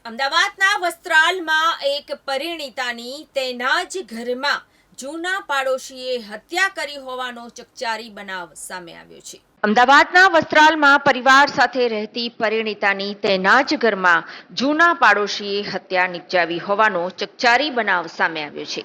અમદાવાદના વસ્ત્રાલમાં એક પરિણીતાની તેના જ ઘરમાં જૂના પાડોશીએ હત્યા કરી હોવાનો ચકચારી બનાવ સામે આવ્યો છે। અમદાવાદના વસ્ત્રાલમાં પરિવાર સાથે રહેતી પરિણીતાની તેના જ ઘરમાં જૂના પાડોશીએ હત્યા નિપજાવી હોવાનો ચકચારી બનાવ સામે આવ્યો છે।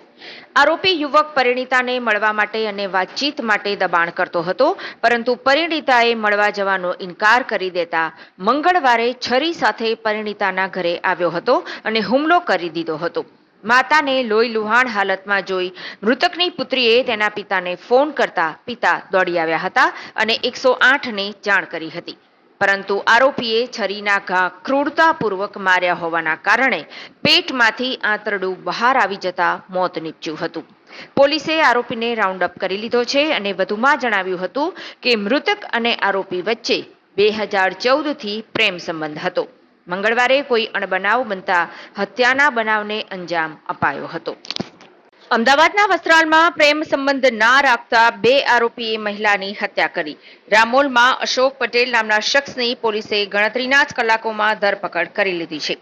આરોપી યુવક પરિણીતાને મળવા માટે અને વાતચીત માટે દબાણ કરતો હતો, પરંતુ પરિણીતાએ મળવા જવાનો ઇનકાર કરી દેતા મંગળવારે છરી સાથે પરિણીતાના ઘરે આવ્યો હતો અને હુમલો કરી દીધો હતો। માતાને લોહી લુહાણ હાલતમાં જોઈ મૃતકની પુત્રીએ તેના પિતાને ફોન કરતા પિતા દોડી આવ્યા હતા અને 108ને જાણ કરી હતી, પરંતુ આરોપીએ છરીના ઘા ક્રૂરતાપૂર્વક માર્યા હોવાના કારણે પેટમાંથી આંતરડું બહાર આવી જતા મોત નીપજ્યું હતું। પોલીસે આરોપીને રાઉન્ડ અપ કરી લીધો છે અને વધુમાં જણાવ્યું હતું કે મૃતક અને આરોપી વચ્ચે 2014થી પ્રેમ સંબંધ હતો। મંગળવારે કોઈ અણબનાવ બનતા હત્યાના બનાવને અંજામ અપાયો હતો। અમદાવાદના વસ્ત્રાલમાં પ્રેમ સંબંધ ના રાખતા બે આરોપીએ મહિલાની હત્યા કરી। રામોલમાં અશોક પટેલ નામના શખ્સની પોલીસે ગણતરીના જ કલાકોમાં ધરપકડ કરી લીધી છે।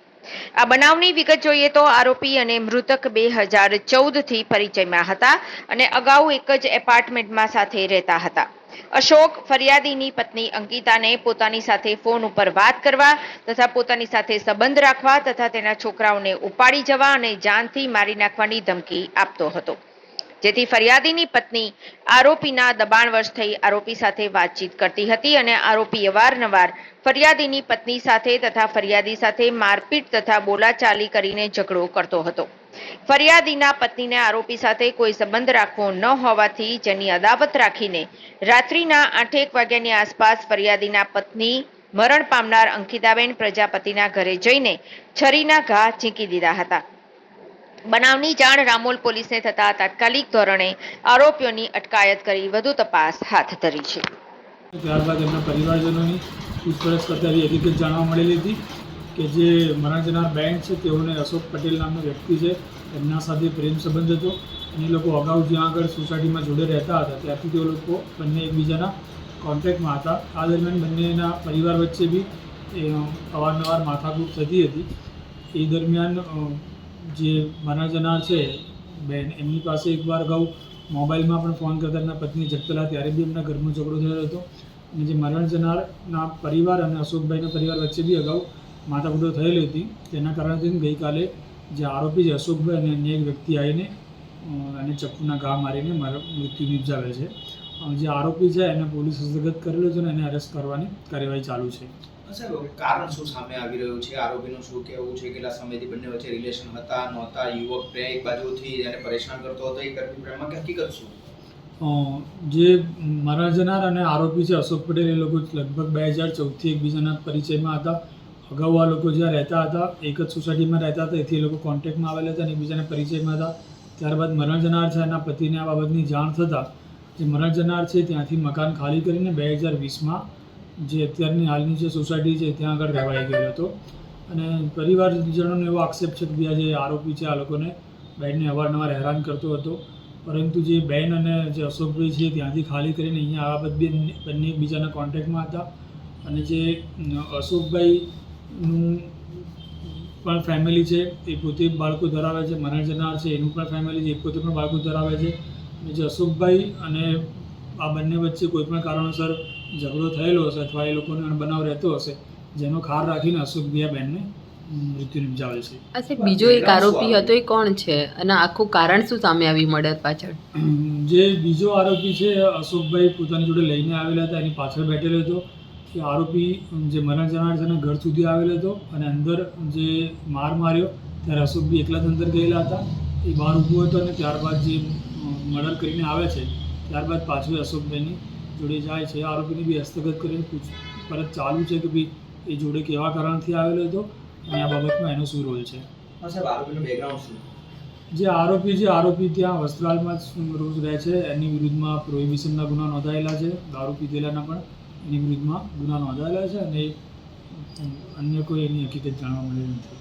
આ બનાવની વિગત જોઈએ તો આરોપી અને મૃતક 2014થી પરિચયમાં હતા અને અગાઉ એક જ એપાર્ટમેન્ટમાં સાથે રહેતા હતા। અશોક ફરિયાદીની પત્ની અંકિતાને પોતાની સાથે ફોન ઉપર વાત કરવા તથા પોતાની સાથે સંબંધ રાખવા તથા તેના છોકરાઓને ઉપાડી જવા અને જાનથી મારી નાખવાની ધમકી આપતો હતો, જેથી ફરિયાદીની પત્ની આરોપીના દબાણવશ થઈ આરોપી સાથે વાતચીત કરતી હતી અને આરોપી અવારનવાર ફરિયાદીની પત્ની સાથે તથા ફરિયાદી સાથે મારપીટ તથા બોલાચાલી કરીને ઝઘડો કરતો હતો। ફરિયાદીના પત્નીને આરોપી સાથે કોઈ સંબંધ રાખવો ન હોવાથી જેની અદાવત રાખીને રાત્રિના 8 વાગ્યાની આસપાસ ફરિયાદીના પત્ની મરણ પામનાર અંકિતાબેન પ્રજાપતિના ઘરે જઈને છરીના ઘા ઝીંકી દીધા હતા। બનાવની જાણ રામોલ પોલીસને થતા તાત્કાલિક ધોરણે આરોપીઓની અટકાયત કરી વધુ તપાસ હાથ ધરી છે। ત્યારબાદ એમના પરિવારજનોની પૂછપરછ કરતા એવી હકીકત જાણવા મળેલી હતી કે જે મરણ જનાર બેન છે તેઓને અશોક પટેલ નામનો વ્યક્તિ છે, એમના સાથે પ્રેમ સંબંધ હતો અને એ લોકો અગાઉ જ્યાં આગળ સોસાયટીમાં જોડે રહેતા હતા ત્યારથી તેઓ લોકો બંને એકબીજાના કોન્ટેક્ટમાં હતા। આ દરમિયાન બંનેના પરિવાર વચ્ચે બી અવારનવાર માથાકૂટ થતી હતી। એ દરમિયાન જે મરણ જનાર છે બેન, એમની પાસે એકવાર અગાઉ મોબાઈલમાં પણ ફોન કરતા એમના પત્ની જગતલા ત્યારે બી એમના ઘરમાં ઝઘડો થયો હતો અને જે મરણ જનારના પરિવાર અને અશોકભાઈના પરિવાર વચ્ચે બી અગાઉ માથાકૂટો થયેલી હતી। તેના કારણે ગઈકાલે જે આરોપી છે અશોકભાઈ અને અન્ય એક વ્યક્તિ આવીને એને ચપ્પુના ઘા મારીને મૃત્યુ નિપજાવે છે। જે આરોપી છે એને પોલીસ હસ્તગત કરેલો છે અને એને અરેસ્ટ કરવાની કાર્યવાહી ચાલુ છે। કારણ શું સામે આવી રહ્યું છે? આરોપીનું શું કહેવું છે? કેટલા સમયથી બંને વચ્ચે રિલેશન હતા નહોતા? યુવક એક બાજુથી એને પરેશાન કરતો હતો, એ કરતી પ્રેમમાં કે હકીકત શું? જે મરણ જનાર અને આરોપી છે અશોક પટેલ, એ લોકો લગભગ 2014થી એકબીજાના પરિચયમાં હતા। અગાઉ આ લોકો જ્યાં રહેતા હતા એક જ સોસાયટીમાં રહેતા હતા, એથી એ લોકો કોન્ટેક્ટમાં આવેલા હતા અને એકબીજાના પરિચયમાં હતા। ત્યારબાદ મરણ જનાર છે એના પતિને આ બાબતની જાણ થતાં જે મરણ જનાર છે ત્યાંથી મકાન ખાલી કરીને 2020માં જે અત્યારની હાલની જે સોસાયટી છે ત્યાં આગળ રહેવાઈ ગયો હતો અને પરિવારજનોનો એવો આક્ષેપ છે કે જે આરોપી છે આ લોકોને બેનને અવારનવાર હેરાન કરતો હતો, પરંતુ જે બેન અને જે અશોકભાઈ છે ત્યાંથી ખાલી કરીને અહીંયા આ બાબત બંને એકબીજાના કોન્ટેક્ટમાં હતા અને જે અશોકભાઈનું પણ ફેમિલી છે એ પોતે બાળકો ધરાવે છે, મરણ જનાર છે એનું પણ ફેમિલી છે એ પોતે પણ બાળકો ધરાવે છે અને જે અશોકભાઈ અને આ બંને વચ્ચે કોઈપણ કારણોસર ઝઘડો થયેલો હશે અથવા એ લોકોને અણબનાવ રહેતો હશે જેનો ખાર રાખીને અશોકભાઈ બેનને મૃત્યુ નિપજાવે છે। અચ્છા, બીજો એક આરોપી હતો એ કોણ છે અને આખું કારણ શું સામે આવી મર્ડર પાછળ? જે બીજો આરોપી છે અશોકભાઈ પોતાની જોડે લઈને આવેલા હતા, એની પાછળ બેઠેલો હતો। એ આરોપી જે મરણ જનાર છે એના ઘર સુધી આવેલો હતો અને અંદર જે માર્યો ત્યારે અશોકભાઈ એકલા જ અંદર ગયેલા હતા, એ બહાર ઊભો હતો અને ત્યારબાદ જે મર્ડર કરીને આવે છે ત્યારબાદ પાછું અશોકભાઈની જોડે જાય છે। આરોપીને બી હસ્તગત કરીને પૂછપરછ ચાલુ છે કે ભાઈ એ જોડે કેવા કારણથી આવેલો હતો અને આ બાબતમાં એનો શું રોલ છે। આરોપીનું બેકગ્રાઉન્ડ શું? જે આરોપી ત્યાં વસ્ત્રાલમાં જ રોજ રહે છે, એની વિરુદ્ધમાં પ્રોહિબિશનના ગુના નોંધાયેલા છે, દારૂ પીધેલાના પણ એની વિરુદ્ધમાં ગુના નોંધાયેલા છે અને અન્ય કોઈ એની હકીકત જાણવા મળેલી નથી।